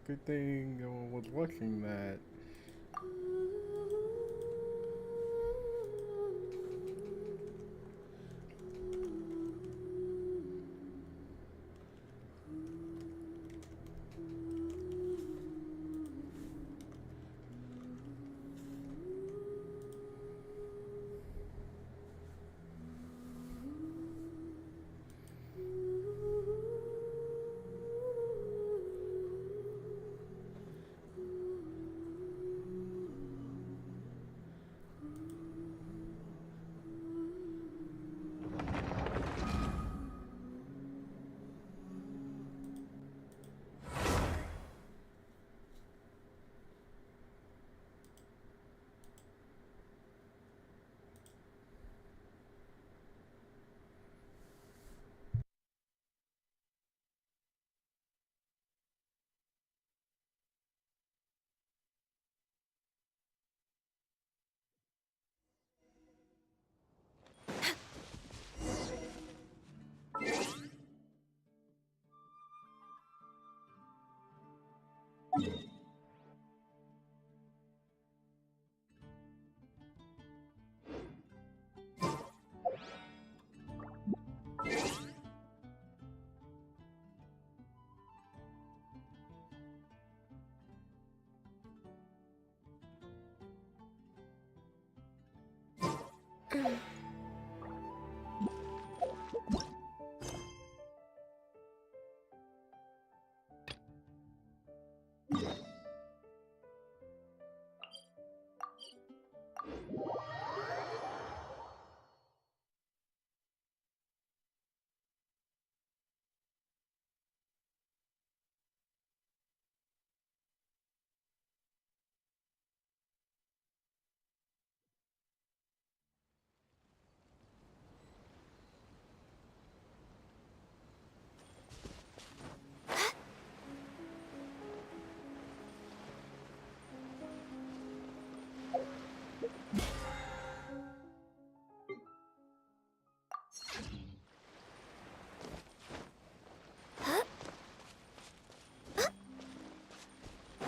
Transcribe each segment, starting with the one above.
Good thing no one was watching that.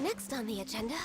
Next on the agenda.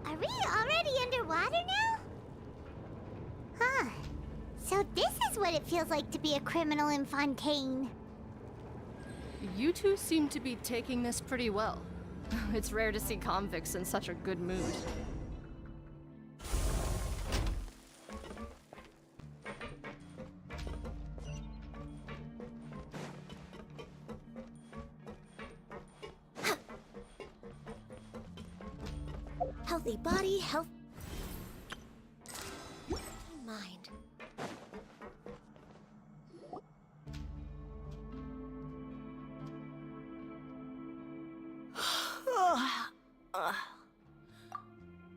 Are we already underwater now? Huh. So this is what it feels like to be a criminal in Fontaine. You two seem to be taking this pretty well. It's rare to see convicts in such a good mood. Healthy body, healthy mind.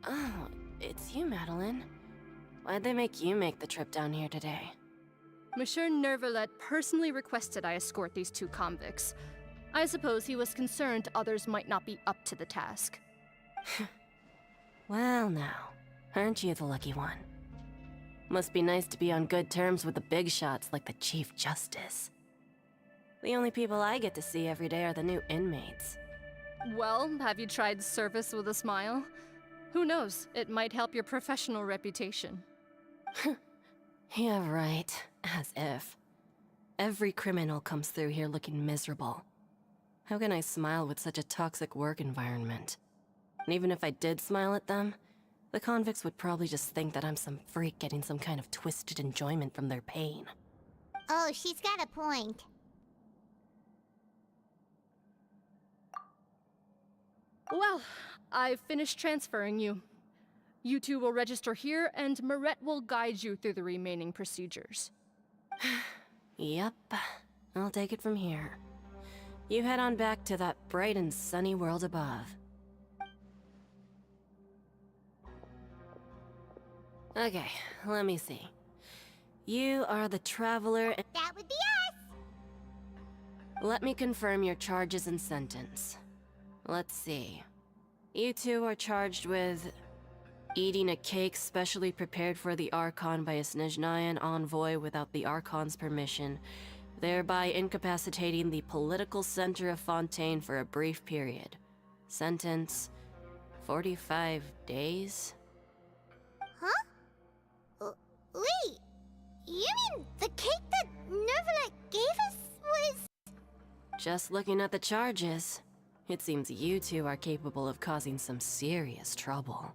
Oh, it's you, Madeline. Why'd they make you make the trip down here today? Monsieur Nervalet personally requested I escort these two convicts. I suppose he was concerned others might not be up to the task. Well now, aren't you the lucky one? Must be nice to be on good terms with the big shots like the Chief Justice. The only people I get to see every day are the new inmates. Well, have you tried service with a smile? Who knows, it might help your professional reputation. Yeah, right. As if. Every criminal comes through here looking miserable. How can I smile with such a toxic work environment? And even if I did smile at them, the convicts would probably just think that I'm some freak getting some kind of twisted enjoyment from their pain. Oh, she's got a point. Well, I've finished transferring you. You two will register here, and Marette will guide you through the remaining procedures. Yep, I'll take it from here. You head on back to that bright and sunny world above. Okay, let me see. You are the Traveler and... That would be us! Let me confirm your charges and sentence. Let's see. You two are charged with... eating a cake specially prepared for the Archon by a Snezhnayan envoy without the Archon's permission, thereby incapacitating the political center of Fontaine for a brief period. Sentence... 45 days? Huh? Wait, you mean the cake that Nervalet gave us was... Just looking at the charges, it seems you two are capable of causing some serious trouble.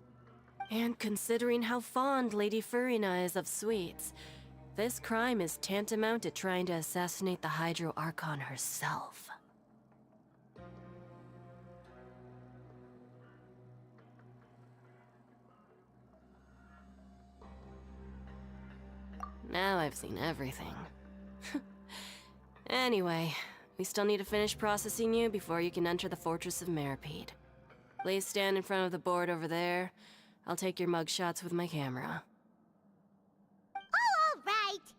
And considering how fond Lady Furina is of sweets, this crime is tantamount to trying to assassinate the Hydro Archon herself. Now I've seen everything. Anyway, we still need to finish processing you before you can enter the Fortress of Meripede. Please stand in front of the board over there. I'll take your mugshots with my camera. Oh, all right.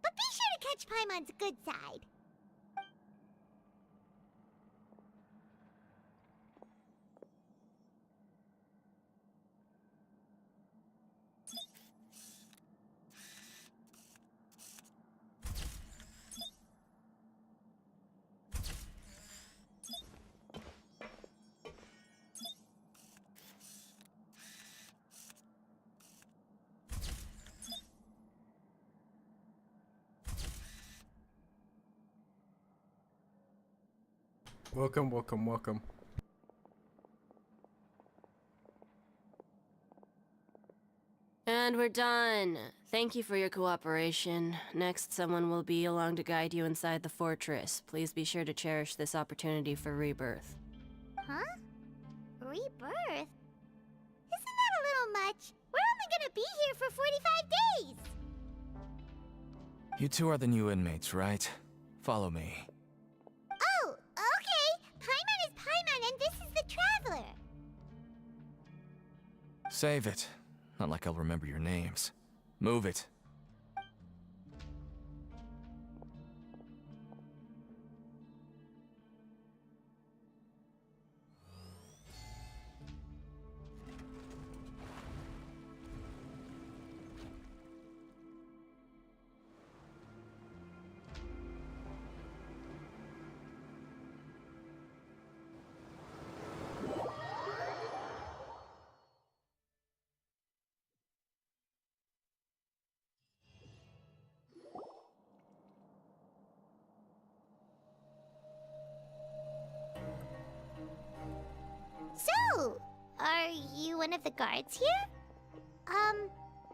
But be sure to catch Paimon's good side. Welcome, welcome, welcome. And we're done. Thank you for your cooperation. Next, someone will be along to guide you inside the fortress. Please be sure to cherish this opportunity for rebirth. Huh? Rebirth? Isn't that a little much? We're only gonna be here for 45 days! You two are the new inmates, right? Follow me. Oh, okay! Paimon is Paimon and this is the Traveler! Save it. Not like I'll remember your names. Move it. So, are you one of the guards here?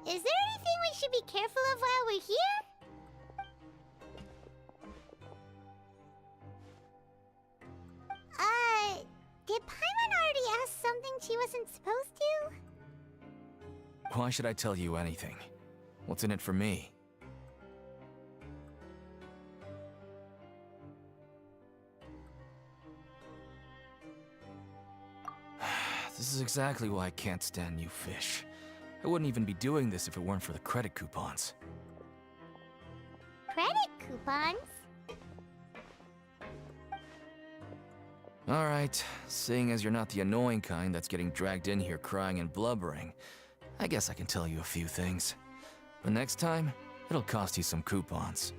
Is there anything we should be careful of while we're here? Did Paimon already ask something she wasn't supposed to? Why should I tell you anything? What's in it for me? This is exactly why I can't stand you fish. I wouldn't even be doing this if it weren't for the credit coupons. credit coupons. Alright, seeing as you're not the annoying kind that's getting dragged in here crying and blubbering, I guess I can tell you a few things. But next time, it'll cost you some coupons.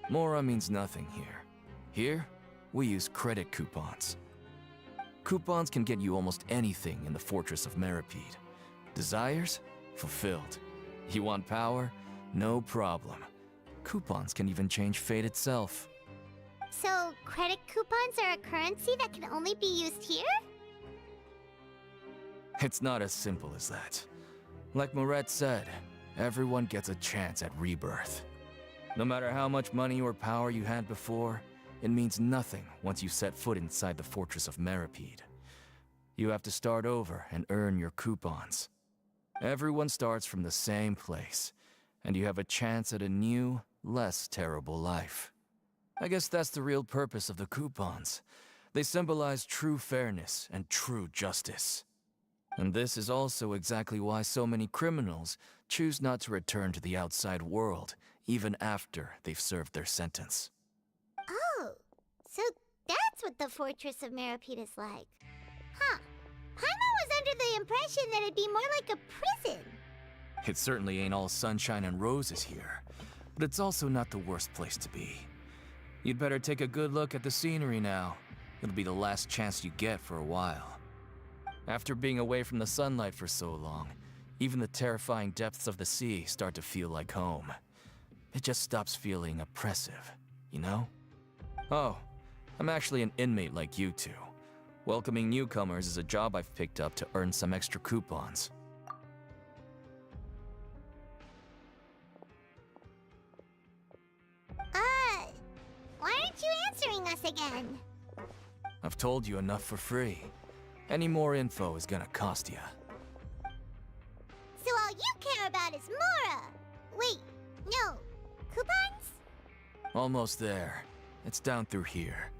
Mora means nothing here. Here, we use credit coupons. Coupons can get you almost anything in the Fortress of Meripede. Desires? Fulfilled. You want power? No problem. Coupons can even change fate itself. So, credit coupons are a currency that can only be used here? It's not as simple as that. Like Moret said, everyone gets a chance at rebirth. No matter how much money or power you had before, it means nothing once you set foot inside the Fortress of Meripede. You have to start over and earn your coupons. Everyone starts from the same place, and you have a chance at a new, less terrible life. I guess that's the real purpose of the coupons. They symbolize true fairness and true justice. And this is also exactly why so many criminals choose not to return to the outside world, even after they've served their sentence. Oh, so that's what the Fortress of Meripede is like. Huh. Paimon was under the impression that it'd be more like a prison. It certainly ain't all sunshine and roses here, but it's also not the worst place to be. You'd better take a good look at the scenery now. It'll be the last chance you get for a while. After being away from the sunlight for so long, even the terrifying depths of the sea start to feel like home. It just stops feeling oppressive, you know? Oh, I'm actually an inmate like you two. Welcoming newcomers is a job I've picked up to earn some extra coupons. Why aren't you answering us again? I've told you enough for free. Any more info is gonna cost you. So all you care about is Mora! Wait, no. Coupons? Almost there. It's down through here.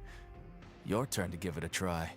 Your turn to give it a try.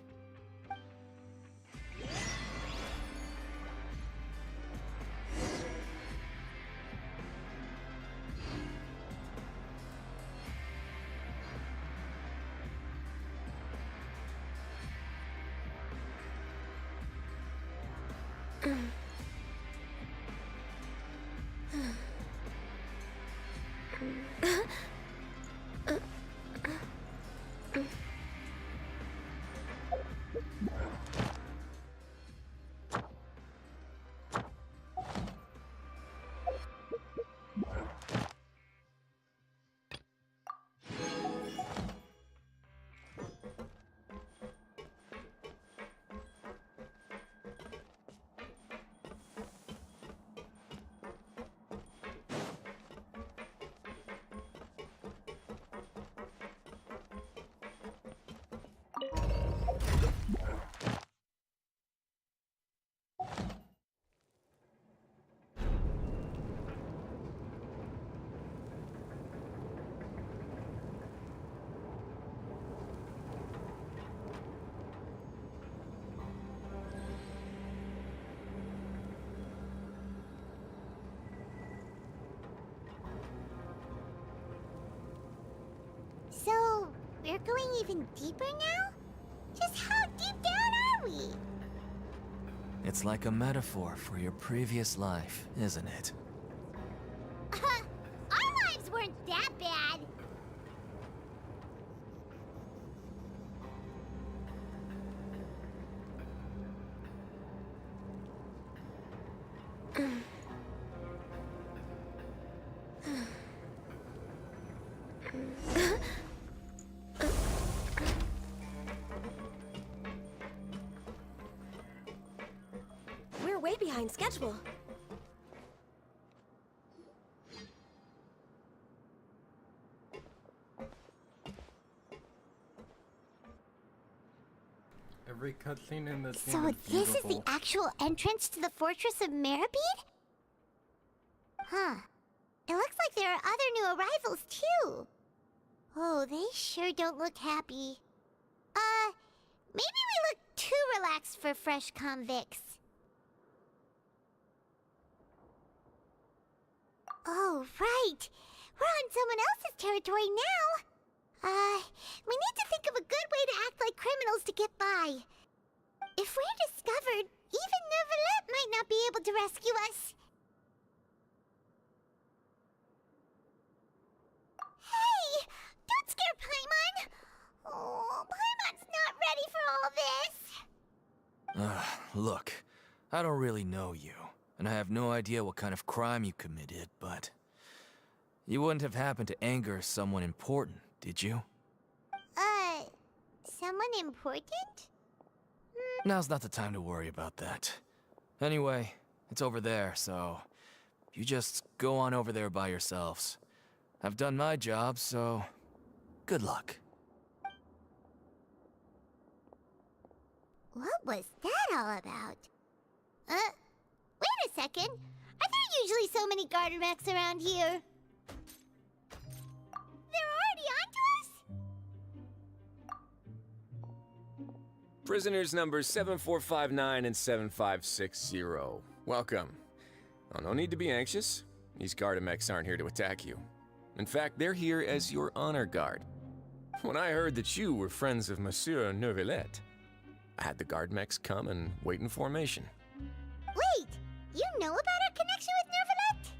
So, we're going even deeper now? Just how deep down are we? It's like a metaphor for your previous life, isn't it? Our lives weren't that bad. We're way behind schedule. Every cutscene in this game So is this is the beautiful. actual entrance to the Fortress of Meripede? Huh. It looks like there are other new arrivals, too. Oh, they sure don't look happy. Maybe we look too relaxed for fresh convicts. Oh, right. We're on someone else's territory now. We need to think of a good way to act like criminals to get by. If we're discovered, even Neuvillette might not be able to rescue us. Hey! Don't scare Paimon! Oh, Paimon's not ready for all this! Look, I don't really know you, and I have no idea what kind of crime you committed, but... You wouldn't have happened to anger someone important, did you? Someone important? Now's not the time to worry about that. Anyway, it's over there, so... You just go on over there by yourselves. I've done my job, so... Good luck. What was that all about? Wait a second. Are there usually so many Gardermechs around here? They're already onto us? Prisoners numbers 7459 and 7560. Welcome. Oh, no need to be anxious. These Gardermechs aren't here to attack you. In fact, they're here as your honor guard. When I heard that you were friends of Monsieur Neuvillette, I had the Gardermechs come and wait in formation. Wait! You know about our connection with Neuvillette?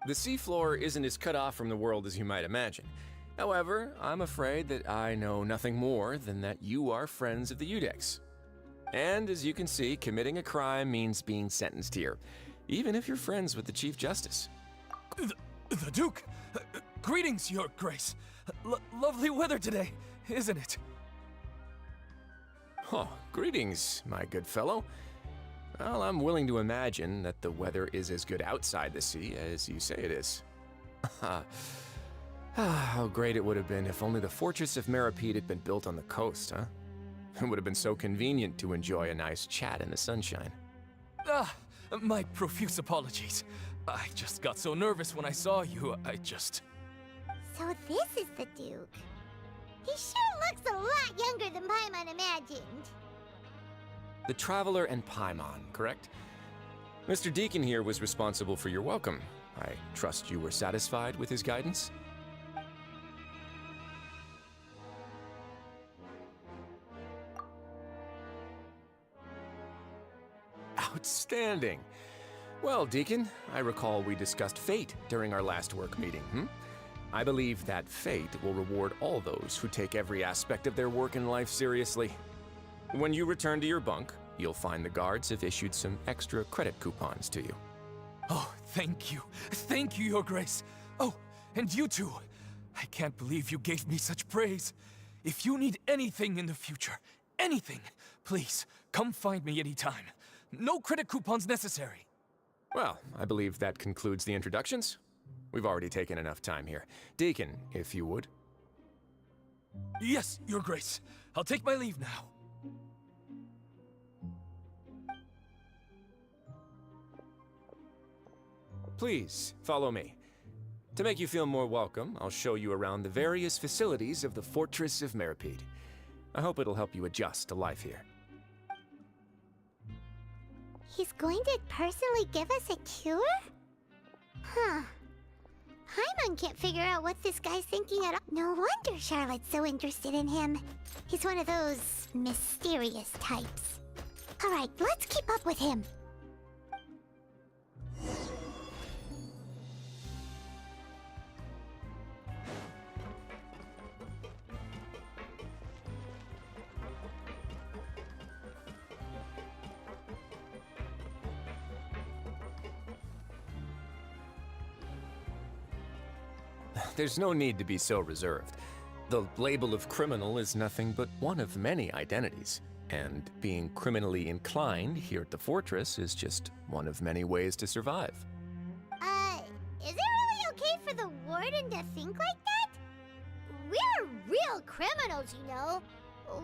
The seafloor isn't as cut off from the world as you might imagine. However, I'm afraid that I know nothing more than that you are friends of the Udex. And as you can see, committing a crime means being sentenced here, even if you're friends with the Chief Justice. The Duke! Greetings, Your Grace. Lovely weather today, isn't it? Oh, greetings, my good fellow. Well, I'm willing to imagine that the weather is as good outside the sea as you say it is. How great it would have been if only the Fortress of Meripede had been built on the coast, huh? It would have been so convenient to enjoy a nice chat in the sunshine. My profuse apologies. I just got so nervous when I saw you, So this is the Duke. He sure looks a lot younger than Paimon imagined. The Traveler and Paimon, correct? Mr. Deacon here was responsible for your welcome. I trust you were satisfied with his guidance? Outstanding. Well, Deacon, I recall we discussed fate during our last work meeting, I believe that fate will reward all those who take every aspect of their work in life seriously. When you return to your bunk, you'll find the guards have issued some extra credit coupons to you. Oh, thank you. Thank you, Your Grace. Oh, and you too. I can't believe you gave me such praise. If you need anything in the future, anything, please, come find me anytime. No credit coupons necessary. Well, I believe that concludes the introductions. We've already taken enough time here. Deacon, if you would. Yes, Your Grace. I'll take my leave now. Please, follow me. To make you feel more welcome, I'll show you around the various facilities of the Fortress of Meripede. I hope it'll help you adjust to life here. He's going to personally give us a cure? Huh. Paimon can't figure out what this guy's thinking at all. No wonder Charlotte's so interested in him. He's one of those mysterious types. Alright, let's keep up with him. There's no need to be so reserved. The label of criminal is nothing but one of many identities, and being criminally inclined here at the Fortress is just one of many ways to survive. Is it really okay for the Warden to think like that? We're real criminals, you know.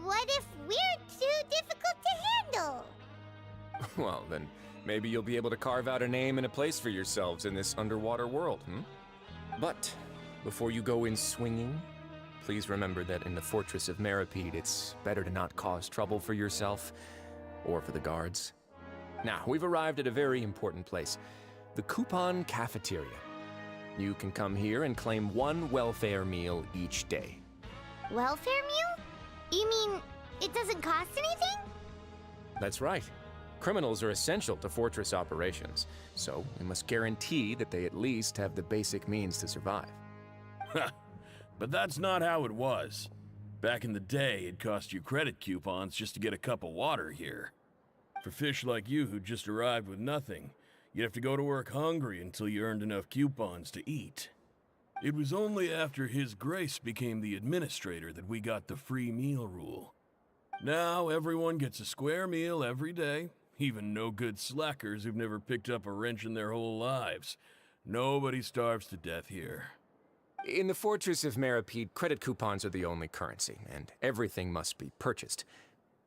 What if we're too difficult to handle? Well, then maybe you'll be able to carve out a name and a place for yourselves in this underwater world, But before you go in swinging, please remember that in the Fortress of Meripede, it's better to not cause trouble for yourself or for the guards. Now, we've arrived at a very important place, the Coupon Cafeteria. You can come here and claim one welfare meal each day. Welfare meal? You mean it doesn't cost anything? That's right. Criminals are essential to Fortress operations, so we must guarantee that they at least have the basic means to survive. But that's not how it was. Back in the day, it cost you credit coupons just to get a cup of water here. For fish like you who just arrived with nothing, you'd have to go to work hungry until you earned enough coupons to eat. It was only after His Grace became the administrator that we got the free meal rule. Now everyone gets a square meal every day, even no-good slackers who've never picked up a wrench in their whole lives. Nobody starves to death here. In the Fortress of Meripede, credit coupons are the only currency, and everything must be purchased.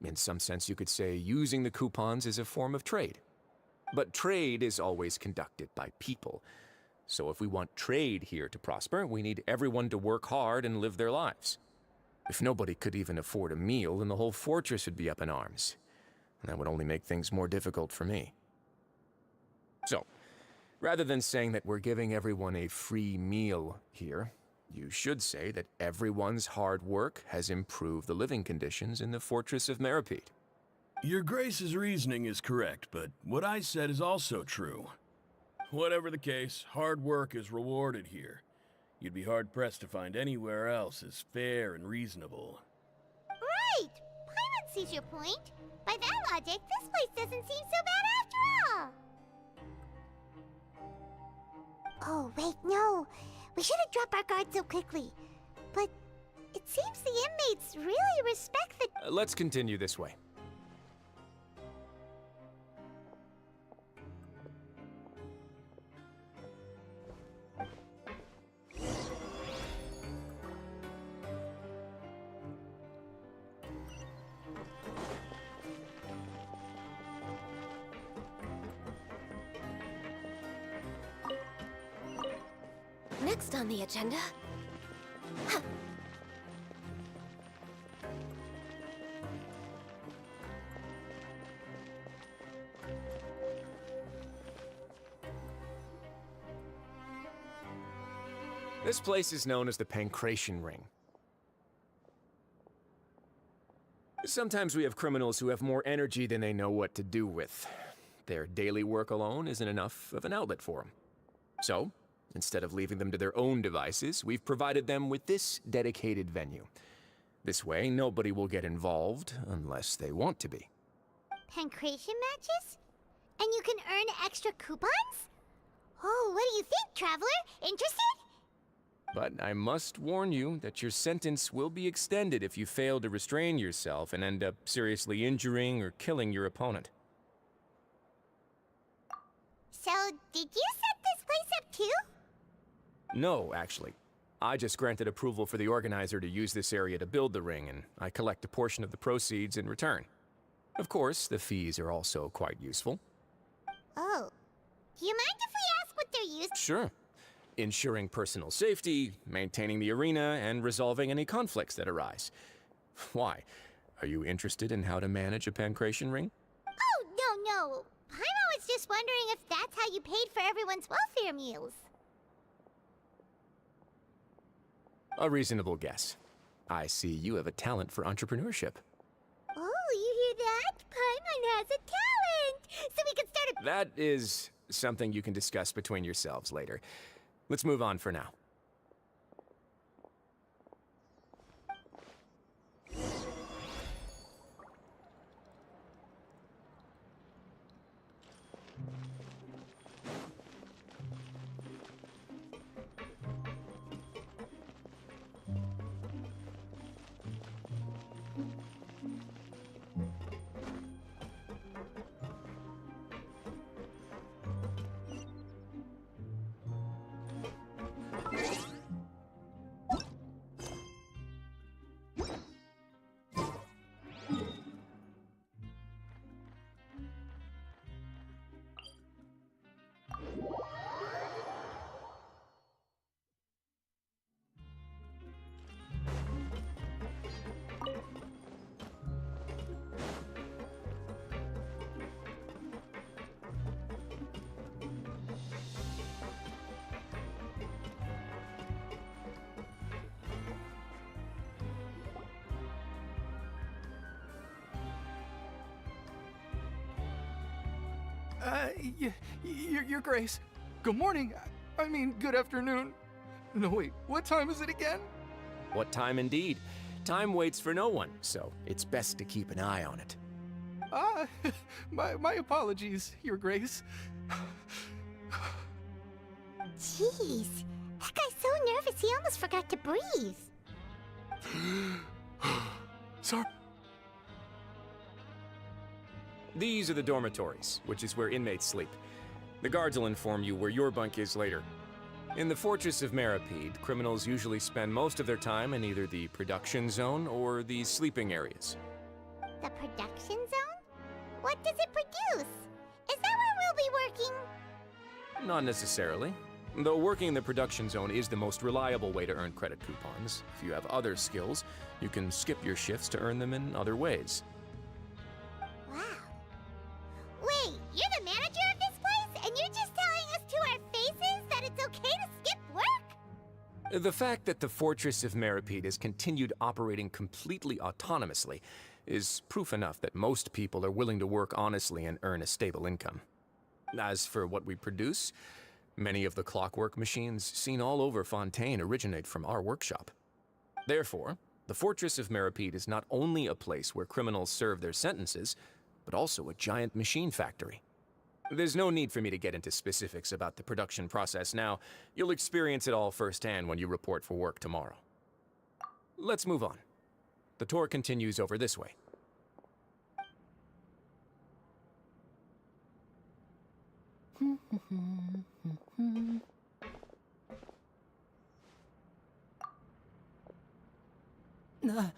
In some sense, you could say using the coupons is a form of trade. But trade is always conducted by people. So if we want trade here to prosper, we need everyone to work hard and live their lives. If nobody could even afford a meal, then the whole fortress would be up in arms. And that would only make things more difficult for me. So, rather than saying that we're giving everyone a free meal here, you should say that everyone's hard work has improved the living conditions in the Fortress of Meripede. Your Grace's reasoning is correct, but what I said is also true. Whatever the case, hard work is rewarded here. You'd be hard-pressed to find anywhere else as fair and reasonable. Right! Paimon sees your point. By that logic, this place doesn't seem so bad after all. Oh, wait, no. We shouldn't drop our guard so quickly. But it seems the inmates really respect the... Let's continue this way. Next on the agenda. Huh. This place is known as the Pancration Ring. Sometimes we have criminals who have more energy than they know what to do with. Their daily work alone isn't enough of an outlet for them. So, instead of leaving them to their own devices, we've provided them with this dedicated venue. This way, nobody will get involved unless they want to be. Pancration matches? And you can earn extra coupons? Oh, what do you think, traveler? Interested? But I must warn you that your sentence will be extended if you fail to restrain yourself and end up seriously injuring or killing your opponent. So, did you set this place up too? No, actually. I just granted approval for the organizer to use this area to build the ring, and I collect a portion of the proceeds in return. Of course, the fees are also quite useful. Oh. Do you mind if we ask what they're used? Sure. Ensuring personal safety, maintaining the arena, and resolving any conflicts that arise. Why? Are you interested in how to manage a pancration ring? Oh, no. Paimon was just wondering if that's how you paid for everyone's welfare meals. A reasonable guess. I see you have a talent for entrepreneurship. Oh, you hear that? Paimon has a talent! So we can start a... That is something you can discuss between yourselves later. Let's move on for now. Your Grace. Good morning. I mean, good afternoon. No, wait, what time is it again? What time indeed? Time waits for no one, so it's best to keep an eye on it. Ah, my apologies, Your Grace. Jeez, that guy's so nervous he almost forgot to breathe. Sorry. These are the dormitories, which is where inmates sleep. The guards will inform you where your bunk is later. In the Fortress of Meripede, criminals usually spend most of their time in either the production zone or the sleeping areas. The production zone? What does it produce? Is that where we'll be working? Not necessarily. Though working in the production zone is the most reliable way to earn credit coupons. If you have other skills, you can skip your shifts to earn them in other ways. Wow. Wait, you're the manager of this place, and you're just telling us to our faces that it's okay to skip work? The fact that the Fortress of Meripede has continued operating completely autonomously is proof enough that most people are willing to work honestly and earn a stable income. As for what we produce, many of the clockwork machines seen all over Fontaine originate from our workshop. Therefore, the Fortress of Meripede is not only a place where criminals serve their sentences, but also a giant machine factory. There's no need for me to get into specifics about the production process now. You'll experience it all firsthand when you report for work tomorrow. Let's move on. The tour continues over this way. Oh!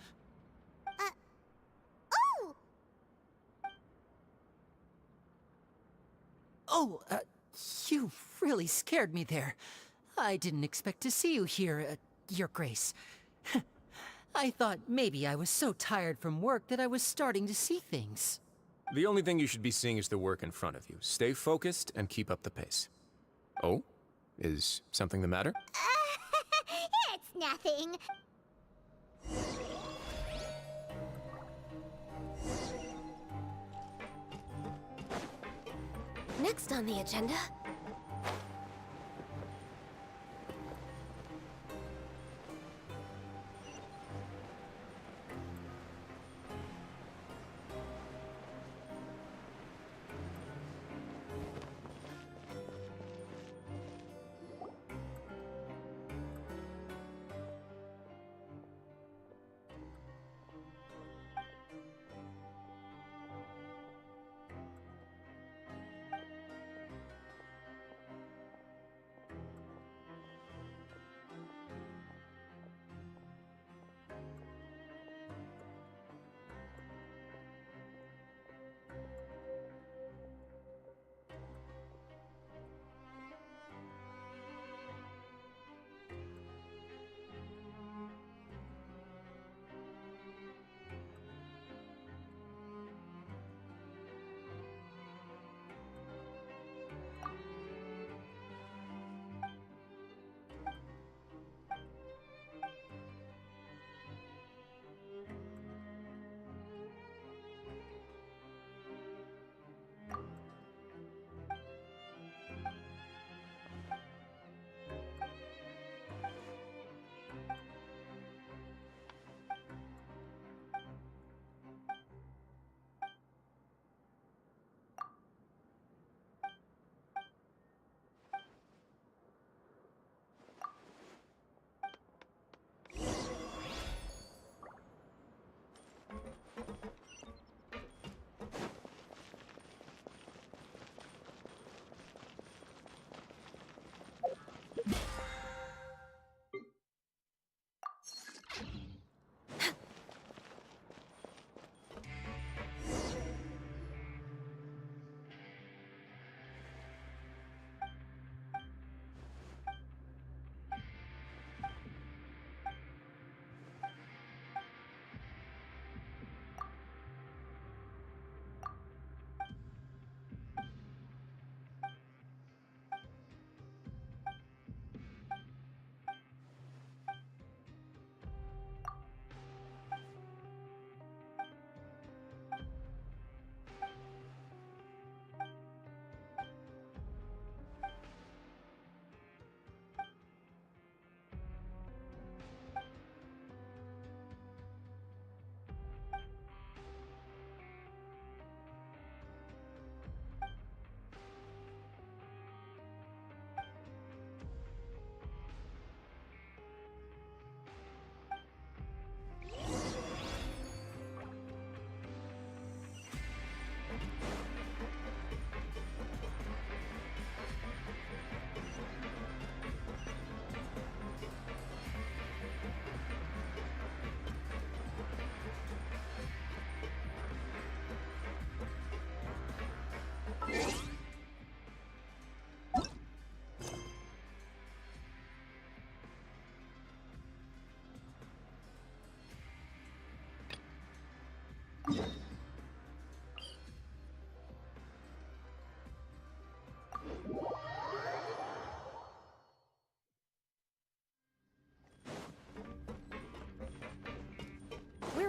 Oh, you really scared me there. I didn't expect to see you here, Your Grace. I thought maybe I was so tired from work that I was starting to see things. The only thing you should be seeing is the work in front of you. Stay focused and keep up the pace. Oh? Is something the matter? It's nothing. Next on the agenda...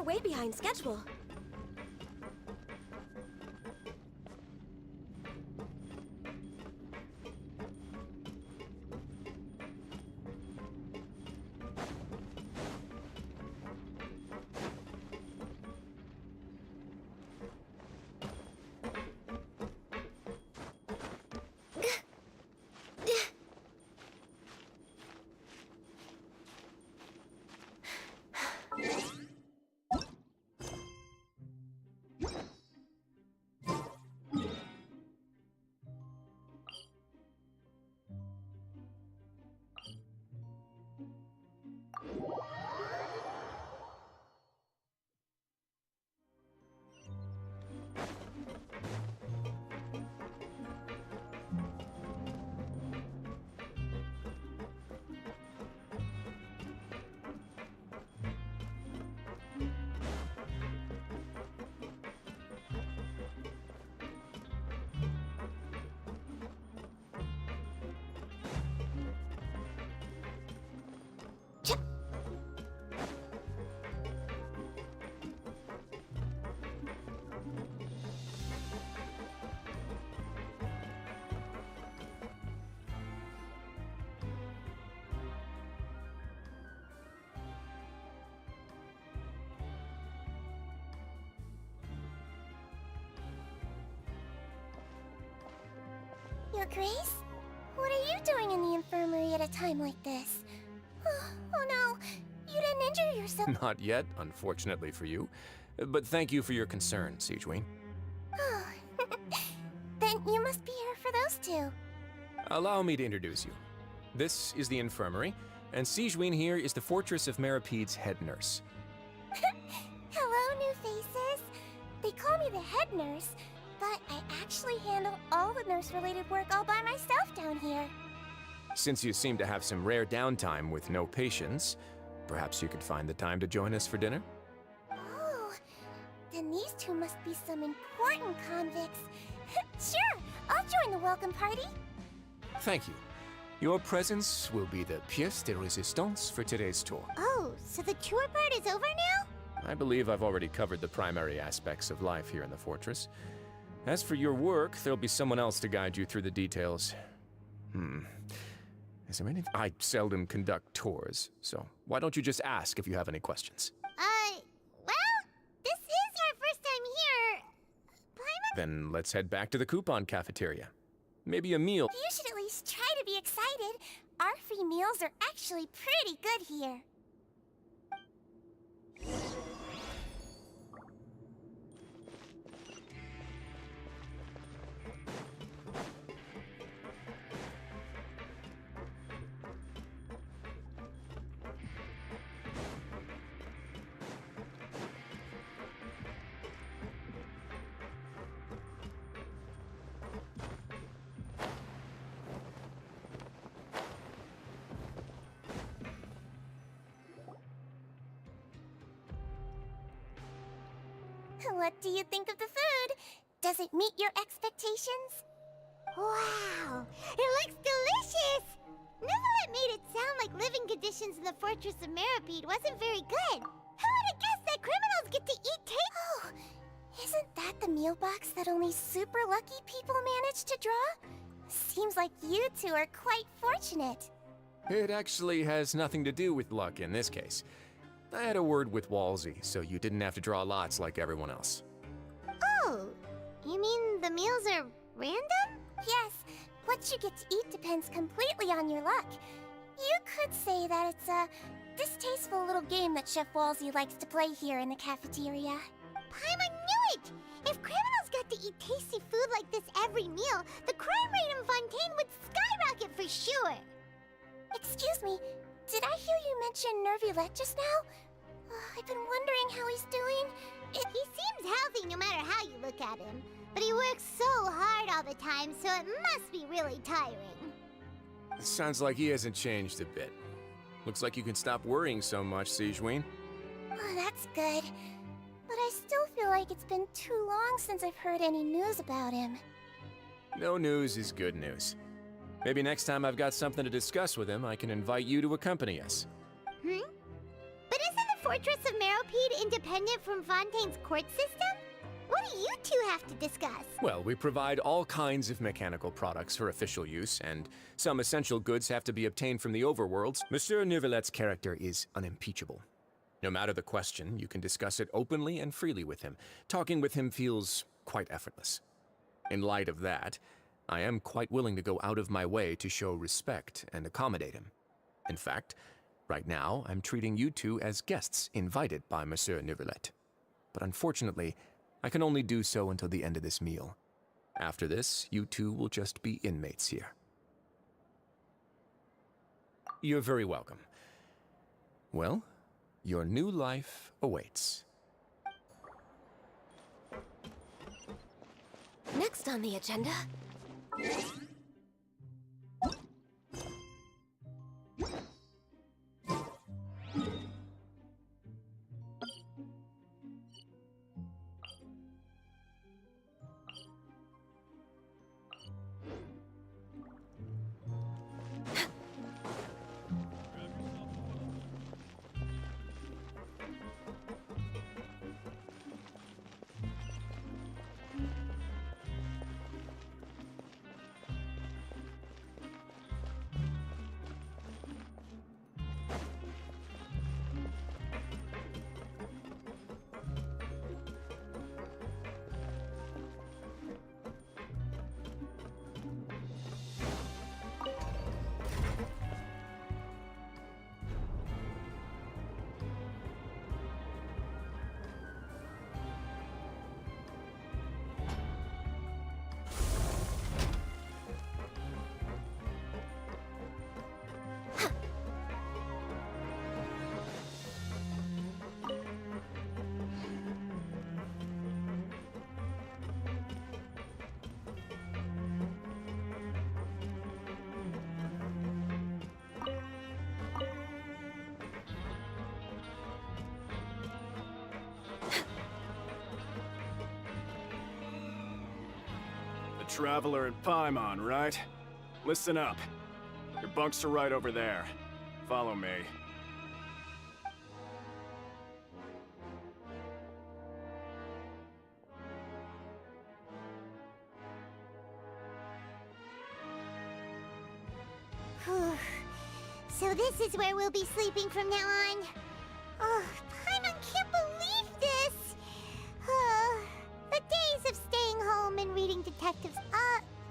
way behind schedule. Your Grace? What are you doing in the infirmary at a time like this? Oh no, you didn't injure yourself. Not yet, unfortunately for you. But thank you for your concern, Sigeween. Oh, then you must be here for those two. Allow me to introduce you. This is the infirmary, and Sigeween here is the Fortress of Merapede's head nurse. Hello, new faces. They call me the head nurse, but I actually handle all the nurse-related work all by myself down here. Since you seem to have some rare downtime with no patients, perhaps you could find the time to join us for dinner? Oh, then these two must be some important convicts. Sure, I'll join the welcome party. Thank you. Your presence will be the pièce de résistance for today's tour. Oh, so the tour part is over now? I believe I've already covered the primary aspects of life here in the fortress. As for your work, there'll be someone else to guide you through the details. Is there anything? I seldom conduct tours, so why don't you just ask if you have any questions? Well, this is our first time here. Then let's head back to the coupon cafeteria. Maybe a meal. You should at least try to be excited. Our free meals are actually pretty good here. What do you think of the food? Does it meet your expectations? Wow, it looks delicious! Neverlet made it sound like living conditions in the Fortress of Meripede wasn't very good. Who would have guessed that criminals get to eat Oh, isn't that the meal box that only super lucky people manage to draw? Seems like you two are quite fortunate. It actually has nothing to do with luck in this case. I had a word with Walsey, so you didn't have to draw lots like everyone else. Oh, you mean the meals are random? Yes, what you get to eat depends completely on your luck. You could say that it's a distasteful little game that Chef Walsey likes to play here in the cafeteria. Paimon knew it! If criminals got to eat tasty food like this every meal, the crime rate in Fontaine would skyrocket for sure! Excuse me, did I hear you mention Nervulette just now? I've been wondering how he's doing. He seems healthy no matter how you look at him. But he works so hard all the time, so it must be really tiring. Sounds like he hasn't changed a bit. Looks like you can stop worrying so much, Sigeween. Oh, that's good. But I still feel like it's been too long since I've heard any news about him. No news is good news. Maybe next time I've got something to discuss with him, I can invite you to accompany us. But isn't the Fortress of Meropide independent from Fontaine's court system? What do you two have to discuss? Well, we provide all kinds of mechanical products for official use, and some essential goods have to be obtained from the overworlds. Monsieur Neuvillett's character is unimpeachable. No matter the question, you can discuss it openly and freely with him. Talking with him feels quite effortless. In light of that, I am quite willing to go out of my way to show respect and accommodate him. In fact, right now, I'm treating you two as guests invited by Monsieur Neuvillette. But unfortunately, I can only do so until the end of this meal. After this, you two will just be inmates here. You're very welcome. Well, your new life awaits. Next on the agenda... Traveler in Paimon, right? Listen up. Your bunks are right over there. Follow me. So this is where we'll be sleeping from now on. Oh, Paimon can't believe this! The days of staying home and reading detectives.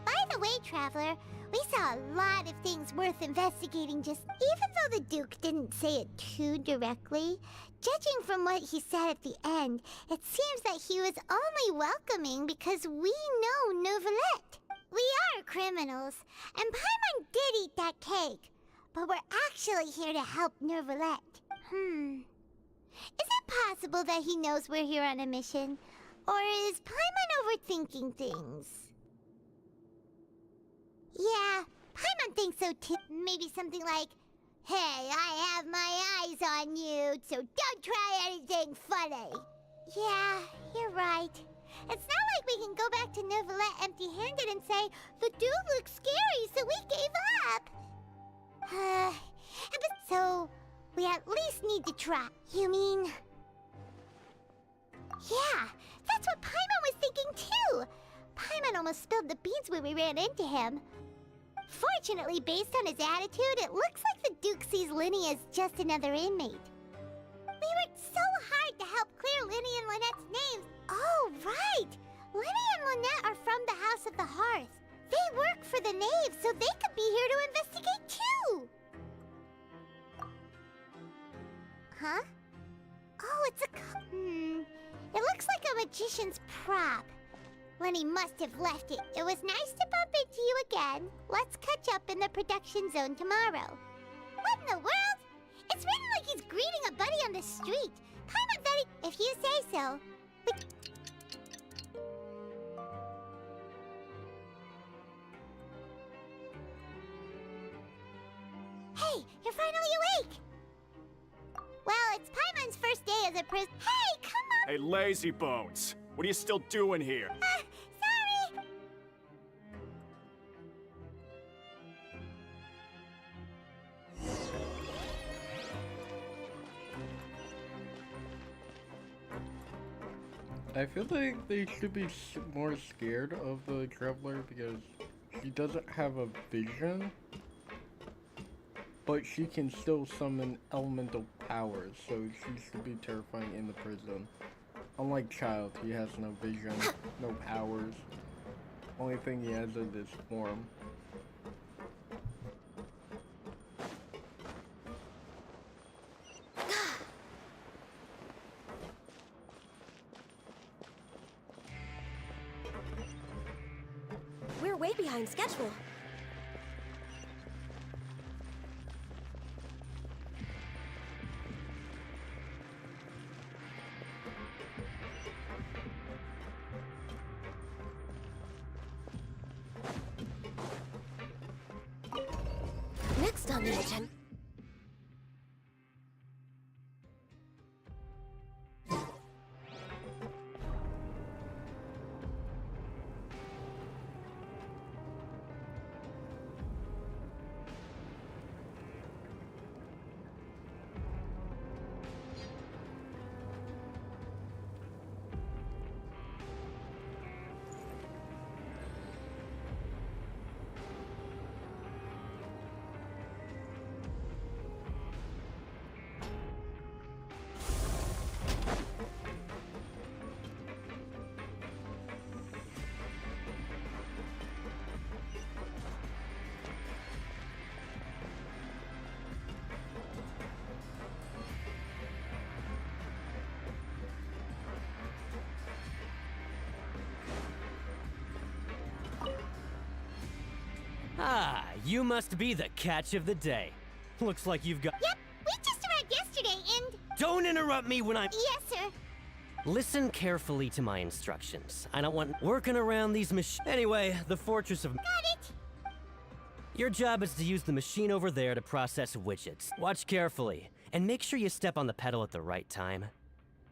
By the way, Traveler, we saw a lot of things worth investigating even though the Duke didn't say it too directly. Judging from what he said at the end, it seems that he was only welcoming because we know Neuvillette. We are criminals, and Paimon did eat that cake, but we're actually here to help Neuvillette. Is it possible that he knows we're here on a mission? Or is Paimon overthinking things? Yeah, Paimon thinks so too. Maybe something like, "Hey, I have my eyes on you, so don't try anything funny." Yeah, you're right. It's not like we can go back to Neuvillette empty-handed and say, "The dude looks scary, so we gave up." So, we at least need to try. You mean... Yeah, that's what Paimon was thinking too! Paimon almost spilled the beans when we ran into him. Fortunately, based on his attitude, it looks like the Duke sees Linny as just another inmate. We worked so hard to help clear Linny and Lynette's names. Oh, right! Linny and Lynette are from the House of the Hearth. They work for the Knave, so they could be here to investigate too! Huh? Oh, it's it looks like a magician's prop. Lenny must have left it. It was nice to bump into you again. Let's catch up in the production zone tomorrow. What in the world? It's written like he's greeting a buddy on the street. Paimon said he... If you say so. Hey, you're finally awake! Well, it's Paimon's first day as a prison. Hey, come on! Hey, lazy bones! What are you still doing here? Sorry! I feel like they should be more scared of the Traveler because she doesn't have a vision, but she can still summon elemental powers, so she should be terrifying in the prison. Unlike Child, he has no vision, no powers. Only thing he has is his form. We're way behind schedule. Next on the agenda. Ah, you must be the catch of the day. Looks like you've got— Yep, we just arrived yesterday and... Don't interrupt me when I'm— Yes, sir. Listen carefully to my instructions. I don't want working around these Anyway, the Fortress of— Got it. Your job is to use the machine over there to process widgets. Watch carefully, and make sure you step on the pedal at the right time.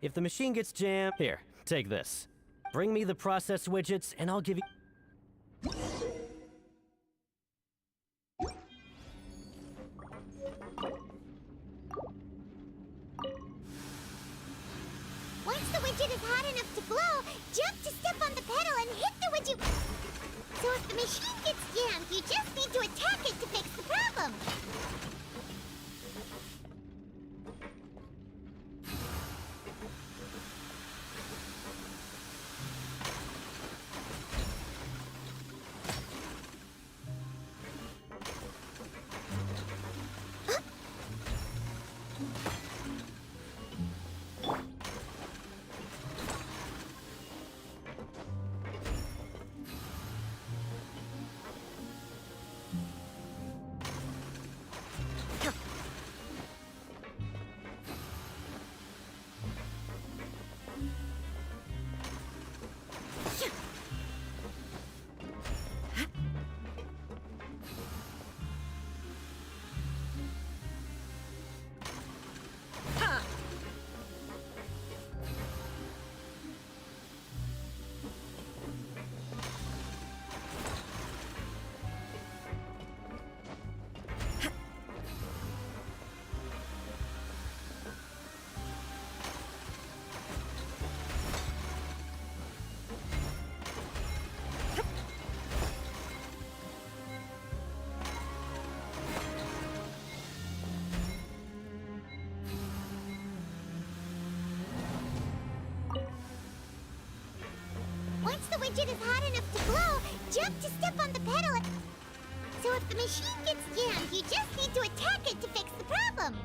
If the machine gets jammed— Here, take this. Bring me the process widgets, and I'll give you— Once the widget is hot enough to glow, jump to step on the pedal and hit the widget. So if the machine gets jammed, you just need to attack it to fix the problem. Once the widget is hot enough to glow, jump to step on the pedal. So if the machine gets jammed, you just need to attack it to fix the problem.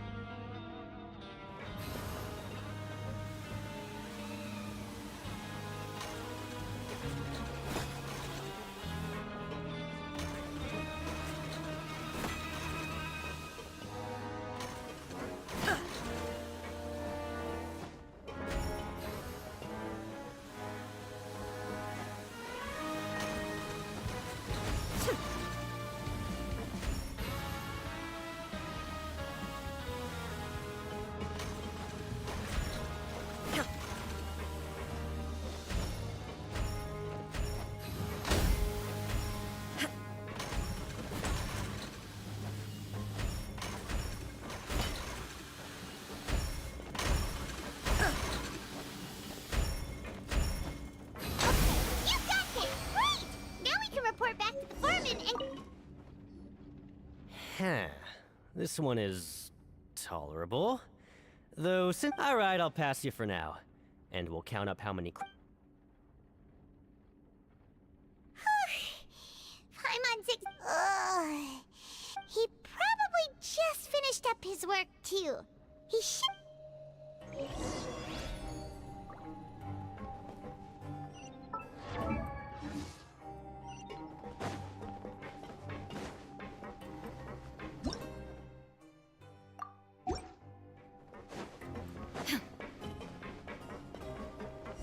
Huh. This one is tolerable. Though, since. Alright, I'll pass you for now. And we'll count up how many. Paimon 6. Ugh. He probably just finished up his work, too. He should.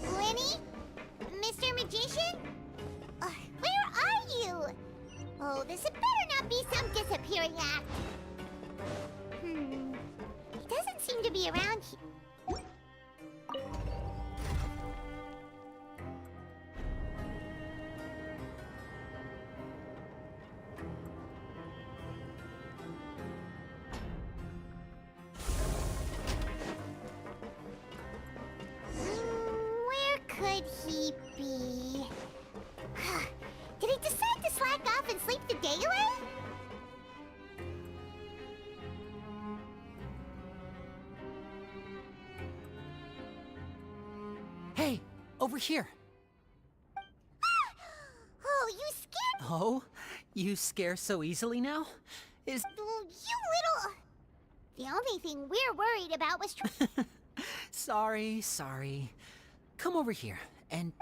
Lenny? Mr. Magician? Where are you? Oh, this had better not be some disappearing act. He doesn't seem to be around here. Where could he be? Did he decide to slack off and sleep the day away? Hey, over here. Oh, you scared? Oh, you scare so easily now? Is You little... The only thing we're worried about was... sorry. Come over here and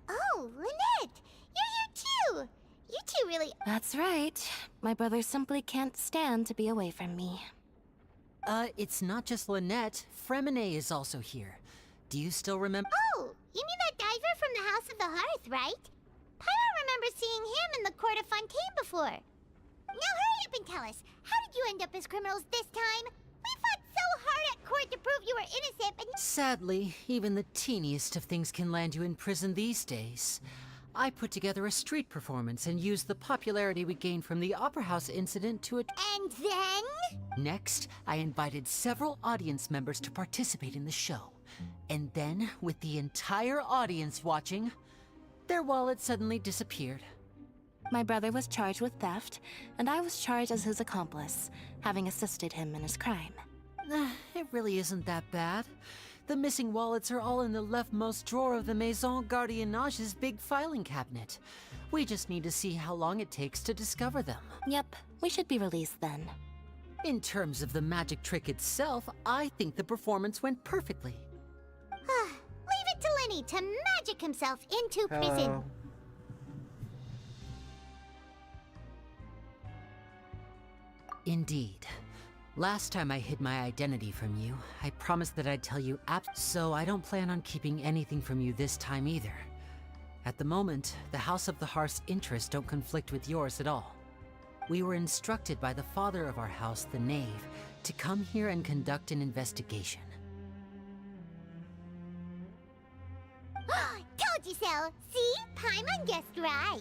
Oh, Lynette! You're here too! You two really... That's right. My brother simply can't stand to be away from me. it's not just Lynette. Fremine is also here. Do you still remember? Oh, you mean that diver from the House of the Hearth, right? Pyro remembers seeing him in the Court of Fontaine before. Now hurry up and tell us, how did you end up as criminals this time? We fought so hard at court to prove you were innocent, but... Sadly, even the teeniest of things can land you in prison these days. I put together a street performance and used the popularity we gained from the Opera House incident to And then? Next, I invited several audience members to participate in the show. And then, with the entire audience watching, their wallet suddenly disappeared. My brother was charged with theft, and I was charged as his accomplice, having assisted him in his crime. It really isn't that bad. The missing wallets are all in the leftmost drawer of the Maison Gardiennage's big filing cabinet. We just need to see how long it takes to discover them. Yep, we should be released then. In terms of the magic trick itself, I think the performance went perfectly. Leave it to Lenny to magic himself into prison. Indeed. Last time I hid my identity from you, I promised that I'd tell you so I don't plan on keeping anything from you this time either. At the moment, the House of the Hearth's interests don't conflict with yours at all. We were instructed by the father of our house, the Knave, to come here and conduct an investigation. Told you so! See? Paimon guessed right.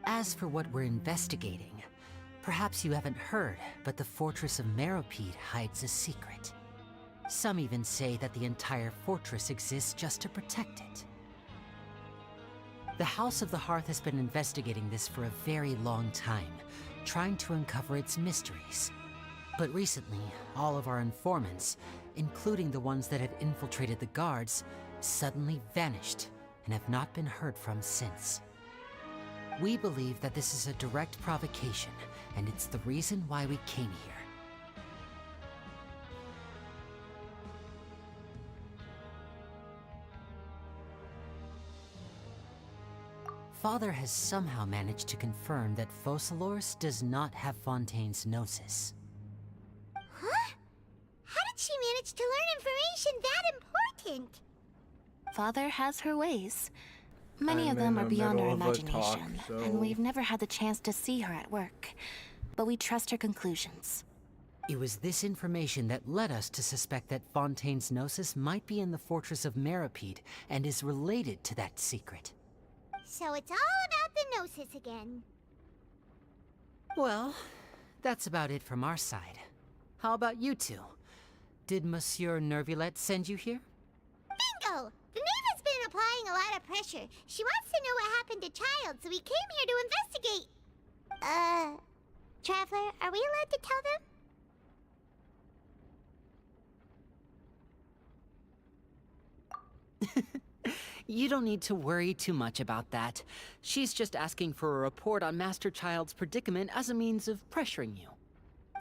As for what we're investigating, perhaps you haven't heard, but the fortress of Meropide hides a secret. Some even say that the entire fortress exists just to protect it. The House of the Hearth has been investigating this for a very long time, trying to uncover its mysteries. But recently, all of our informants, including the ones that had infiltrated the guards, suddenly vanished and have not been heard from since. We believe that this is a direct provocation, and it's the reason why we came here. Father has somehow managed to confirm that Focalors does not have Fontaine's Gnosis. Huh? How did she manage to learn information that important? Father has her ways. Many of them are beyond our imagination, and we've never had the chance to see her at work. But we trust her conclusions. It was this information that led us to suspect that Fontaine's Gnosis might be in the fortress of Meropide and is related to that secret. So it's all about the Gnosis again. Well, that's about it from our side. How about you two? Did Monsieur Nervulette send you here? Bingo! The Knave has been applying a lot that pressure. She wants to know what happened to Child, so we came here to investigate. Traveler, are we allowed to tell them? You don't need to worry too much about that. She's just asking for a report on Master Child's predicament as a means of pressuring you.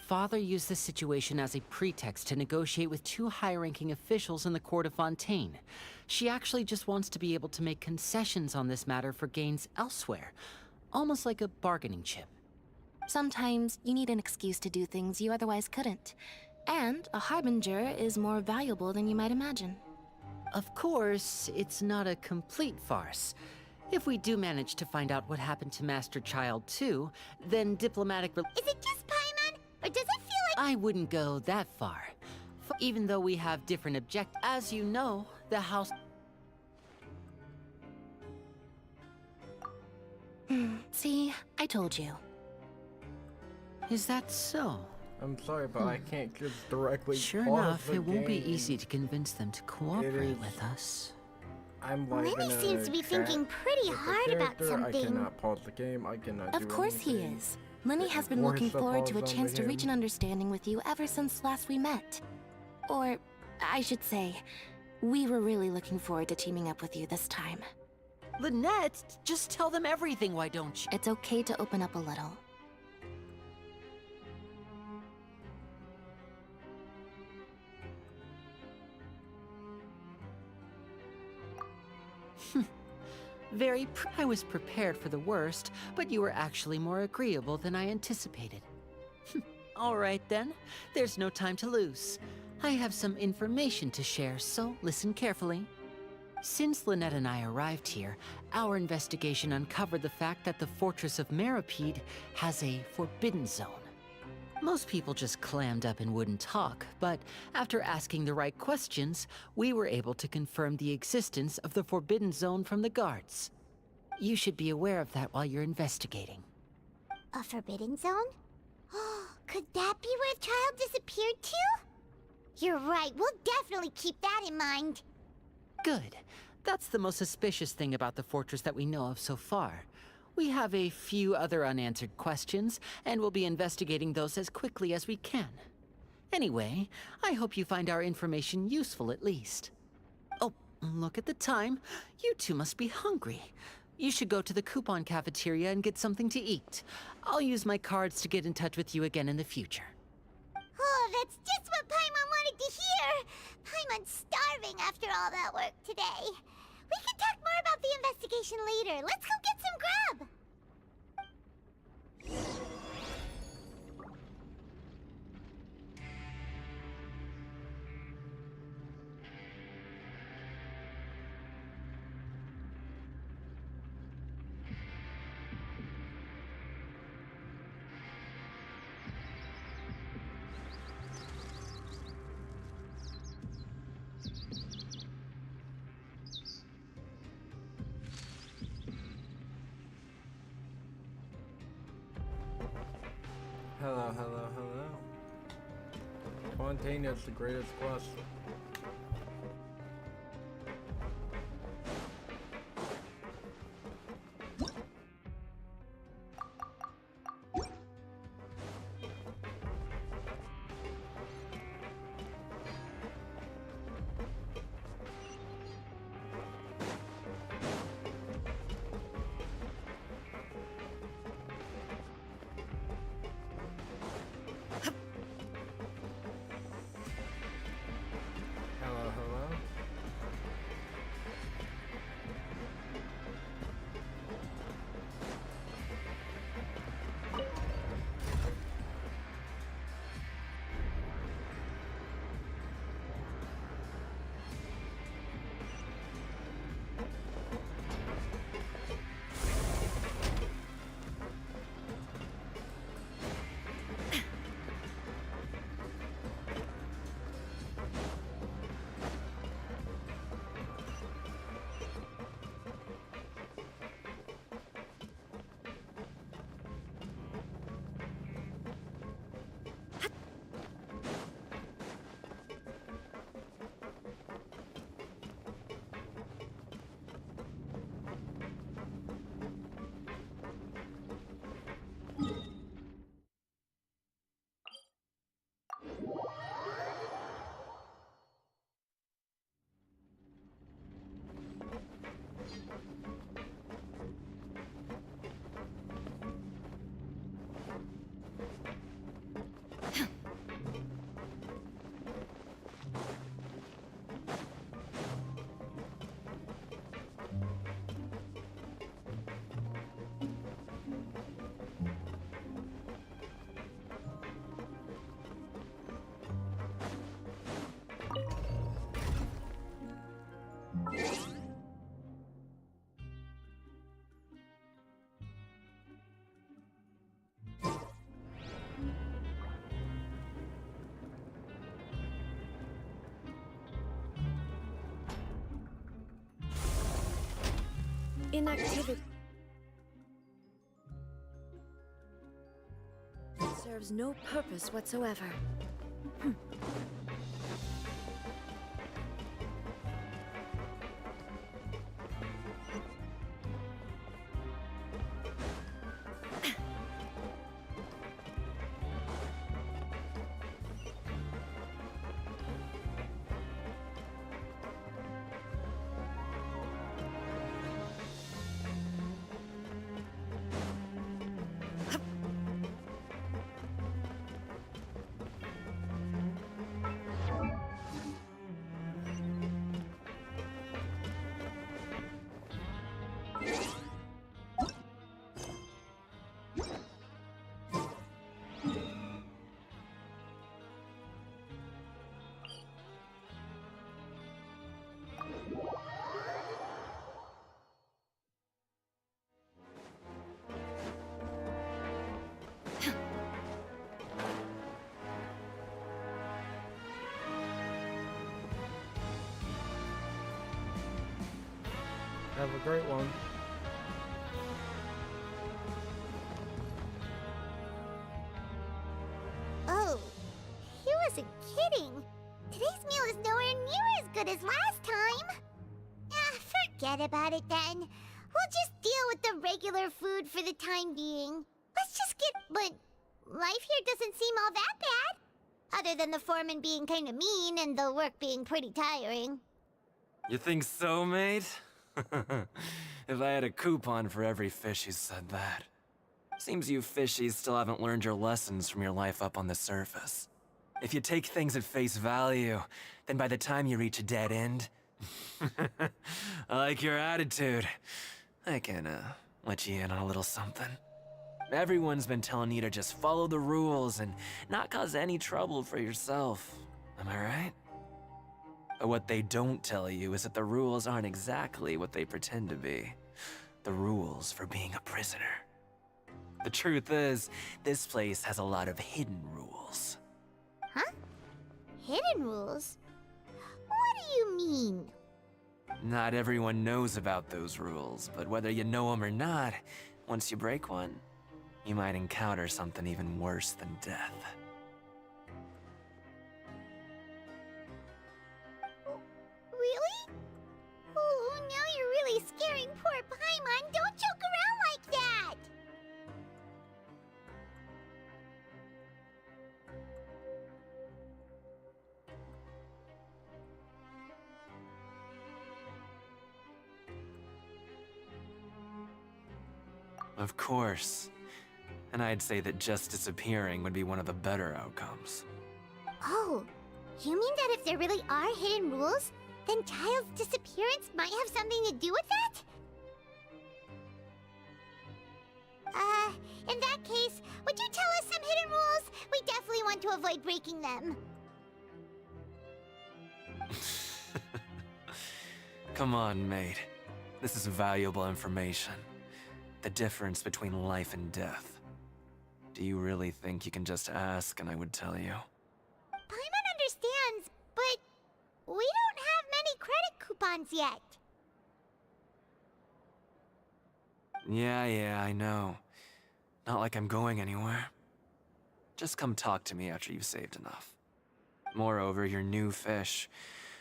Father used this situation as a pretext to negotiate with two high-ranking officials in the court of Fontaine. She actually just wants to be able to make concessions on this matter for gains elsewhere, almost like a bargaining chip. Sometimes you need an excuse to do things you otherwise couldn't. And a harbinger is more valuable than you might imagine. Of course, it's not a complete farce. If we do manage to find out what happened to Master Child too, then diplomatic Is it just Paimon? Or does it feel like— I wouldn't go that far. Even though we have different objectives, as you know, the house... See, I told you. Is that so? I'm sorry, but I can't just directly Sure pause enough, the it won't be game. easy to convince them to cooperate with us. I'm like Lily in a seems to be chat thinking pretty with the hard about character. something. I cannot pause the game. I cannot Of do course he anything. is. Lenny has been Force looking the forward to a pause chance onto to reach him. an understanding with you ever since last we met. Or, I should say, we were really looking forward to teaming up with you this time. Lynette, just tell them everything, why don't you? It's okay to open up a little. I was prepared for the worst, but you were actually more agreeable than I anticipated. All right then, there's no time to lose. I have some information to share, so listen carefully. Since Lynette and I arrived here, our investigation uncovered the fact that the Fortress of Meripede has a forbidden zone. Most people just clammed up and wouldn't talk, but after asking the right questions, we were able to confirm the existence of the forbidden zone from the guards. You should be aware of that while you're investigating. A forbidden zone? Could that be where Child disappeared to? You're right, we'll definitely keep that in mind. Good. That's the most suspicious thing about the fortress that we know of so far. We have a few other unanswered questions, and we'll be investigating those as quickly as we can. Anyway, I hope you find our information useful at least. Oh, look at the time. You two must be hungry. You should go to the coupon cafeteria and get something to eat. I'll use my cards to get in touch with you again in the future. Oh, that's just what Paimon wanted to hear! Paimon's starving after all that work today. We can talk more about the investigation later. Let's go get some grub! Hello, hello, hello. Fontaine is the greatest quest. Inactivity serves no purpose whatsoever. Have a great one. Oh, he wasn't kidding. Today's meal is nowhere near as good as last time. Forget about it then. We'll just deal with the regular food for the time being. Let's just get... But life here doesn't seem all that bad. Other than the foreman being kind of mean and the work being pretty tiring. You think so, mate? If I had a coupon for every fish who said that. Seems you fishies still haven't learned your lessons from your life up on the surface. If you take things at face value, then by the time you reach a dead end... I like your attitude. I can, let you in on a little something. Everyone's been telling you to just follow the rules and not cause any trouble for yourself. Am I right? But what they don't tell you is that the rules aren't exactly what they pretend to be. The rules for being a prisoner. The truth is, this place has a lot of hidden rules. Huh? Hidden rules? What do you mean? Not everyone knows about those rules, but whether you know them or not, once you break one, you might encounter something even worse than death. Really? Oh, now you're really scaring poor Paimon. Don't joke around like that! Of course. And I'd say that just disappearing would be one of the better outcomes. Oh, you mean that if there really are hidden rules, then Child's disappearance might have something to do with that? In that case, would you tell us some hidden rules? We definitely want to avoid breaking them. Come on, mate. This is valuable information. The difference between life and death. Do you really think you can just ask and I would tell you? Paimon understands, but we don't have many credit coupons yet. Yeah, I know. Not like I'm going anywhere. Just come talk to me after you've saved enough. Moreover, you're new fish,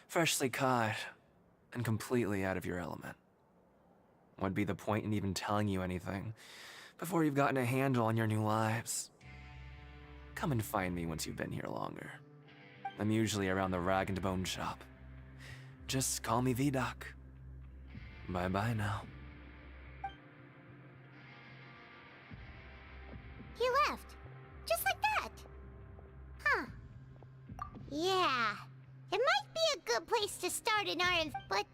freshly caught, and completely out of your element. What'd be the point in even telling you anything before you've gotten a handle on your new lives? Come and find me once you've been here longer. I'm usually around the Rag and Bone shop. Just call me V-Doc. Bye-bye now. He left. Just like that. Huh. Yeah. It might be a good place to start an RF, but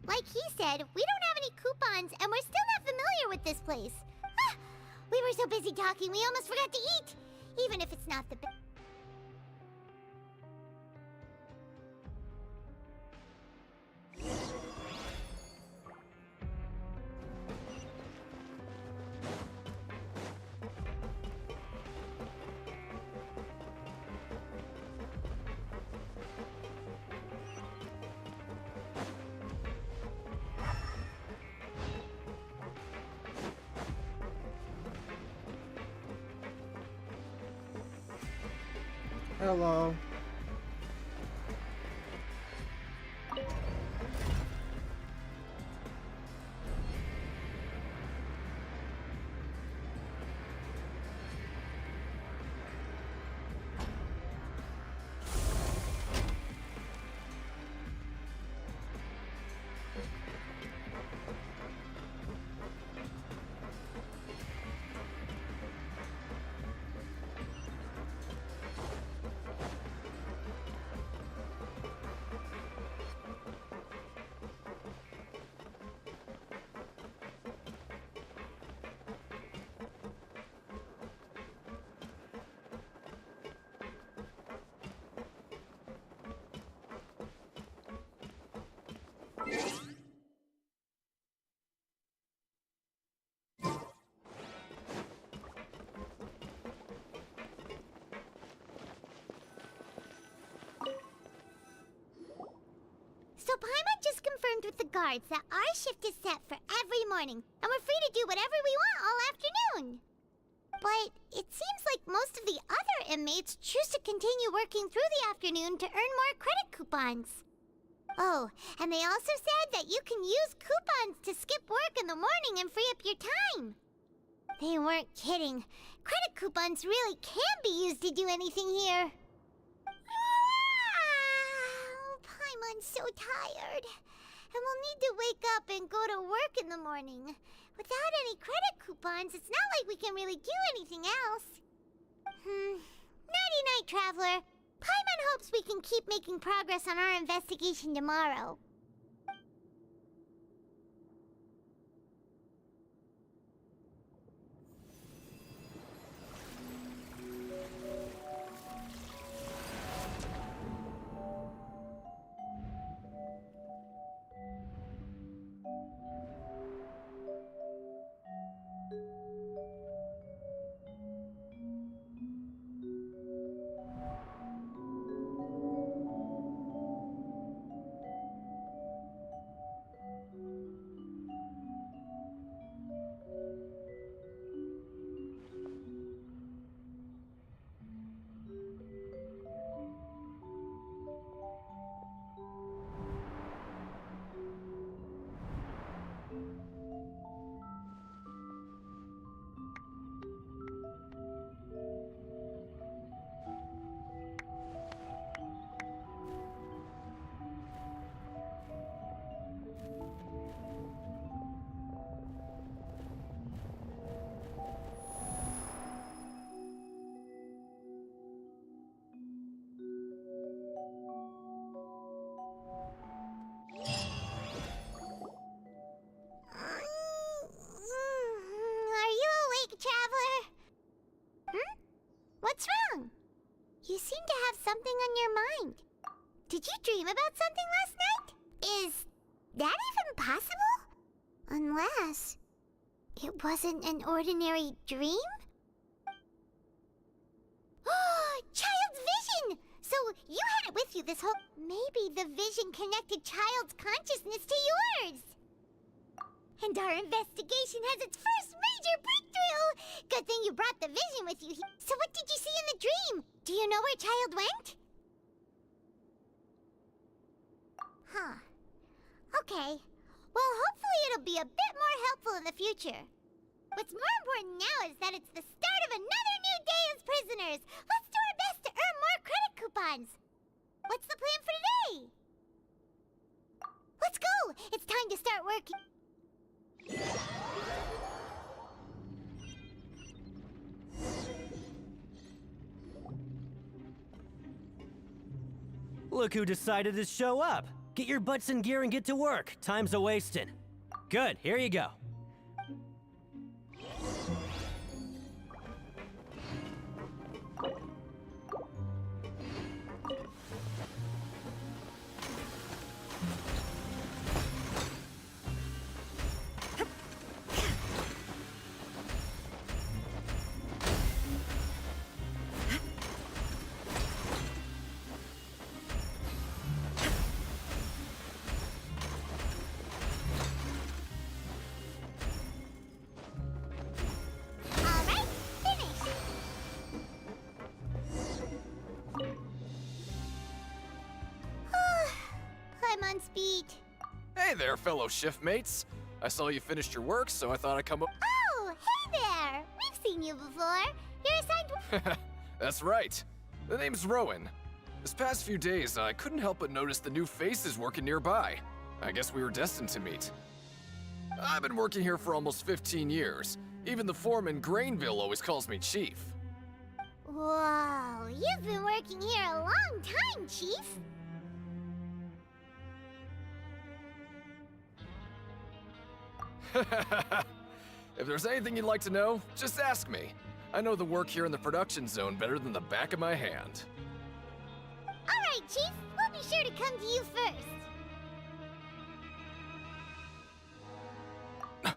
like he said, we don't have any coupons and we're still not familiar with this place. Ah, we were so busy talking we almost forgot to eat. Even if it's not the best. Hello. So Paimon just confirmed with the guards that our shift is set for every morning, and we're free to do whatever we want all afternoon. But it seems like most of the other inmates choose to continue working through the afternoon to earn more credit coupons. Oh, and they also said that you can use coupons to skip work in the morning and free up your time. They weren't kidding. Credit coupons really can be used to do anything here. Paimon's so tired. And we'll need to wake up and go to work in the morning. Without any credit coupons, it's not like we can really do anything else. Nighty-night, Traveler. Paimon hopes we can keep making progress on our investigation tomorrow. What's wrong? You seem to have something on your mind. Did you dream about something last night? Is that even possible? Unless it wasn't an ordinary dream? Child's vision! So you had it with you this whole... Maybe the vision connected Child's consciousness to yours. And our investigation has its first major breakthrough! Good thing you brought the vision with you. So what did you see in the dream? Do you know where Child went? Huh. Okay. Well, hopefully it'll be a bit more helpful in the future. What's more important now is that it's the start of another new day as prisoners. Let's do our best to earn more credit coupons. What's the plan for today? Let's go! It's time to start working. Look who decided to show up. Get your butts in gear and get to work. Time's a-wasting. Good, here you go. Hey there, fellow shiftmates. I saw you finished your work, so I thought I'd come up. Oh, hey there! We've seen you before. You're assigned. That's right. The name's Rowan. This past few days, I couldn't help but notice the new faces working nearby. I guess we were destined to meet. I've been working here for almost 15 years. Even the foreman, Grainville, always calls me Chief. Whoa, you've been working here a long time, Chief. If there's anything you'd like to know, just ask me. I know the work here in the production zone better than the back of my hand. All right, Chief. We'll be sure to come to you first.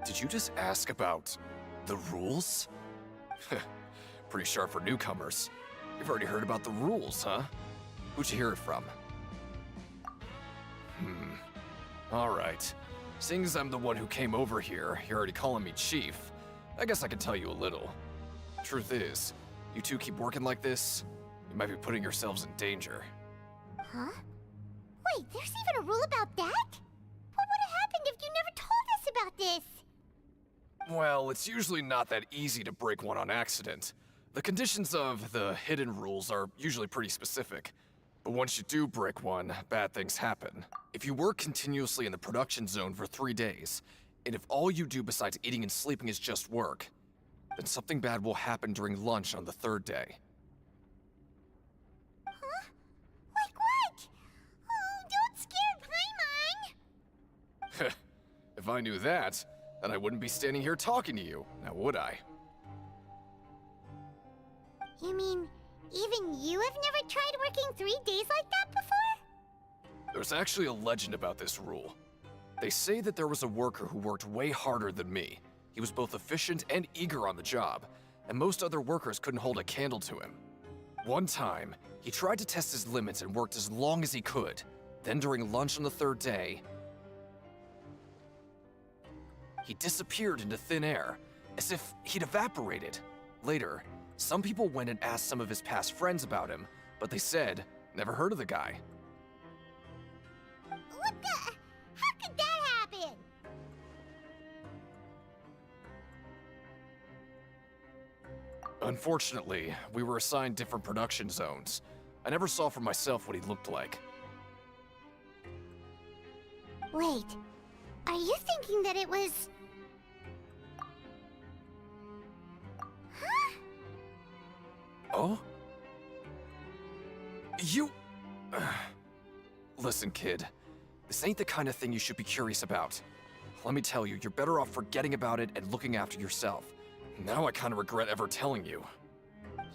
Did you just ask about the rules? Pretty sharp for newcomers. You've already heard about the rules, huh? Who'd you hear it from? Alright. Seeing as I'm the one who came over here, you're already calling me Chief. I guess I can tell you a little. Truth is, you two keep working like this, you might be putting yourselves in danger. Huh? Wait, there's even a rule about that? What would have happened if you never told us about this? Well, it's usually not that easy to break one on accident. The conditions of the hidden rules are usually pretty specific. But once you do break one, bad things happen. If you work continuously in the production zone for 3 days, and if all you do besides eating and sleeping is just work, then something bad will happen during lunch on the 3rd day. Huh? Like what? Oh, don't scare Paimon! If I knew that, then I wouldn't be standing here talking to you, now would I? You mean, even you have never tried working 3 days like that before? There's actually a legend about this rule. They say that there was a worker who worked way harder than me. He was both efficient and eager on the job, and most other workers couldn't hold a candle to him. One time, he tried to test his limits and worked as long as he could. Then during lunch on the 3rd day, he disappeared into thin air, as if he'd evaporated. Later, some people went and asked some of his past friends about him, but they said, never heard of the guy. What the? How could that happen? Unfortunately, we were assigned different production zones. I never saw for myself what he looked like. Wait, are you thinking that it was... Huh? Oh? You... Listen, kid. This ain't the kind of thing you should be curious about. Let me tell you, you're better off forgetting about it and looking after yourself. Now I kind of regret ever telling you.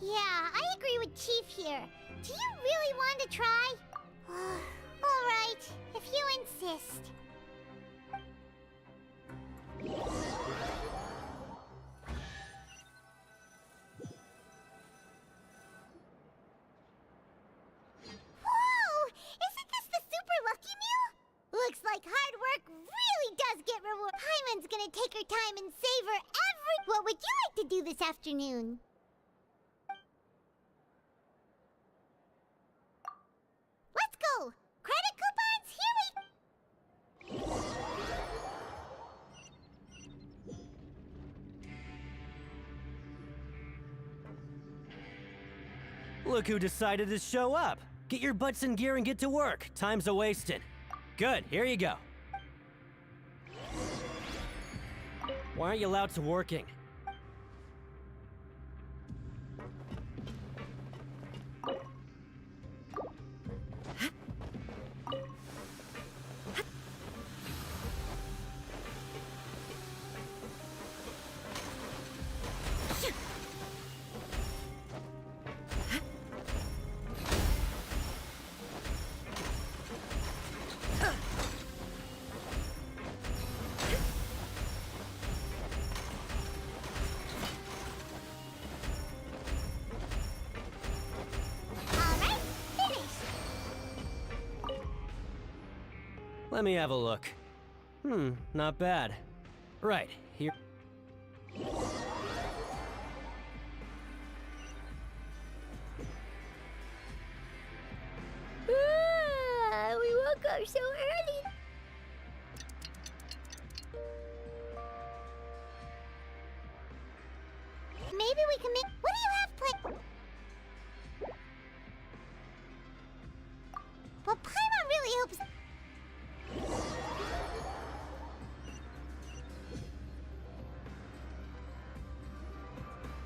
Yeah, I agree with Chief here. Do you really want to try? All right, if you insist. Whoa! Isn't this the super lucky meal? Looks like hard work really does get reward. Paimon's gonna take her time and savor every... What would you like to do this afternoon? Let's go! Credit coupons, here we... Look who decided to show up. Get your butts in gear and get to work. Time's a-wasting. Good, here you go. Why aren't you allowed to working? Let me have a look. Not bad. Right, here. We woke up so early. Maybe we can make... What do you have planned? Well, Paimon really hopes...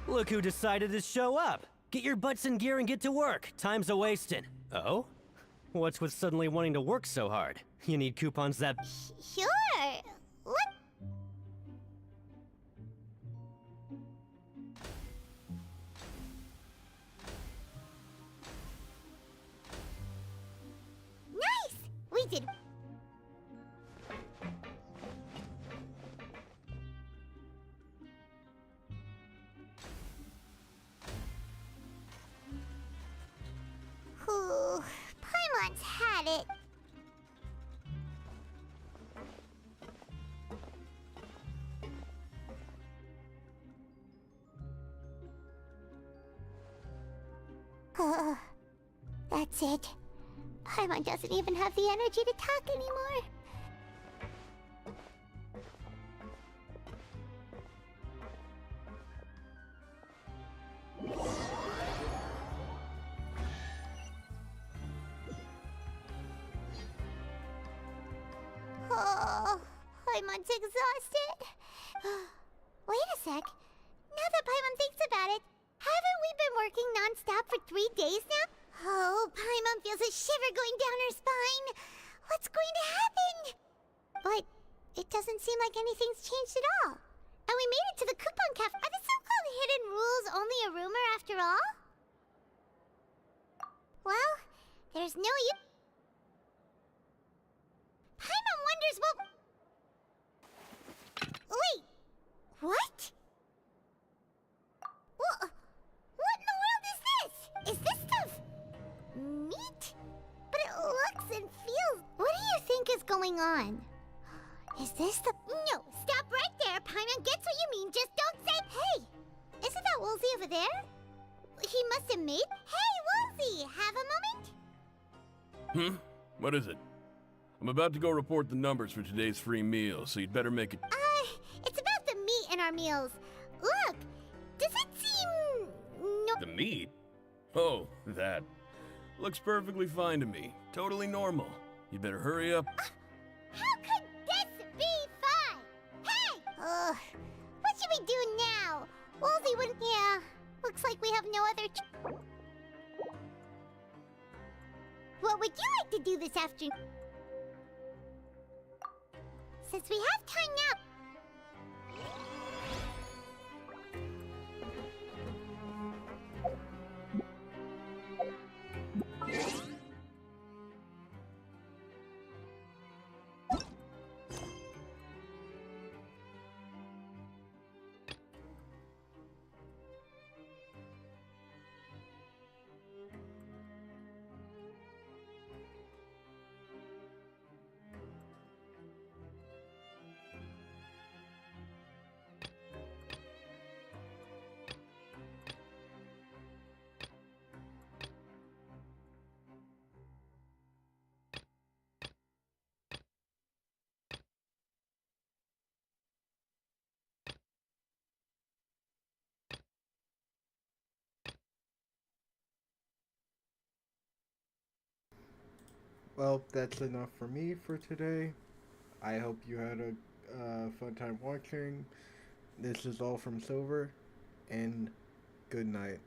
Look who decided to show up. Get your butts in gear and get to work. Time's a-wasting. Oh? What's with suddenly wanting to work so hard? You need coupons that... Sure. What? Nice! We did... Ooh, Paimon's had it. That's it. Paimon doesn't even have the energy to talk anymore. Oh, Paimon's exhausted. Wait a sec. Now that Paimon thinks about it, haven't we been working non-stop for 3 days now? Oh, Paimon feels a shiver going down her spine. What's going to happen? But it doesn't seem like anything's changed at all. And we made it to the coupon cafe. Are the so-called hidden rules only a rumor after all? Well, there's no use. Paimon wonders what... Wait, what? What in the world is this? Is this stuff... meat? But it looks and feels... What do you think is going on? Is this the... No, stop right there. Paimon gets what you mean. Just don't say... Hey, isn't that Woolsey over there? He must have made... Hey, Woolsey, have a moment? What is it? I'm about to go report the numbers for today's free meal, so you'd better make it... It's about the meat in our meals. Look, does it seem... No... The meat? Oh, that. Looks perfectly fine to me. Totally normal. You better hurry up. How could this be fine? Hey! What should we do now? Woolsey wouldn't... Yeah, looks like we have no other... What would you like to do this afternoon? Since we have time now... Well, that's enough for me for today. I hope you had a fun time watching. This is all from Silver, and good night.